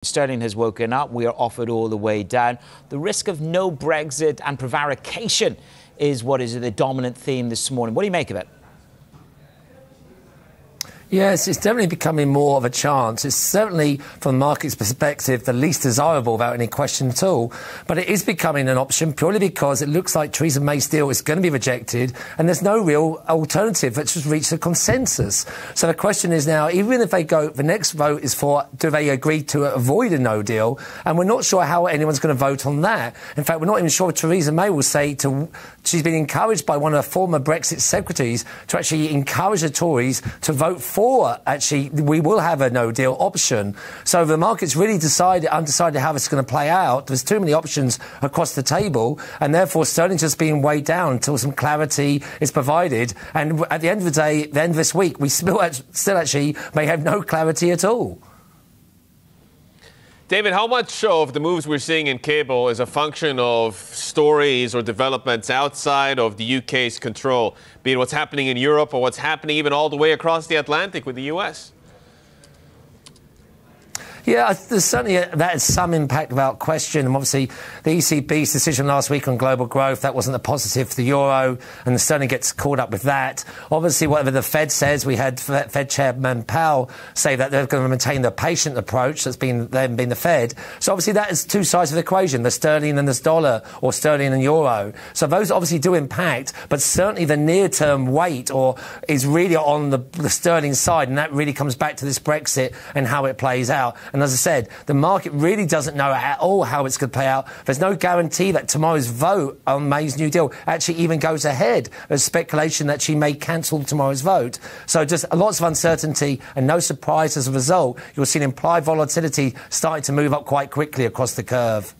Sterling has woken up. We are offered all the way down. The risk of no Brexit and prevarication is what is the dominant theme this morning. What do you make of it? Yes, it's definitely becoming more of a chance. It's certainly, from the market's perspective, the least desirable without any question at all. But it is becoming an option purely because it looks like Theresa May's deal is going to be rejected and there's no real alternative that's just reached a consensus. So the question is now, even if they go, the next vote is for, do they agree to avoid a no deal? And we're not sure how anyone's going to vote on that. In fact, we're not even sure if Theresa May will say she's been encouraged by one of her former Brexit secretaries to actually encourage the Tories to vote for actually we will have a no deal option. So the market's really undecided how this is going to play out. There's too many options across the table, and therefore sterling's just being weighed down until some clarity is provided. And at the end of the day, the end of this week, we still actually may have no clarity at all. David, how much of the moves we're seeing in cable is a function of stories or developments outside of the UK's control, be it what's happening in Europe or what's happening even all the way across the Atlantic with the US? Yeah, there's certainly that has some impact without question. And obviously, the ECB's decision last week on global growth, that wasn't a positive for the euro, and the sterling gets caught up with that. Obviously, whatever the Fed says, we had Fed Chairman Powell say that they're going to maintain the patient approach that's been the Fed. So obviously, that is two sides of the equation, the sterling and the dollar, or sterling and euro. So those obviously do impact, but certainly the near-term weight is really on the sterling side, and that really comes back to this Brexit and how it plays out. And as I said, the market really doesn't know at all how it's going to play out. There's no guarantee that tomorrow's vote on May's new deal actually even goes ahead. There's speculation that she may cancel tomorrow's vote. So just lots of uncertainty and no surprise as a result. You'll see implied volatility starting to move up quite quickly across the curve.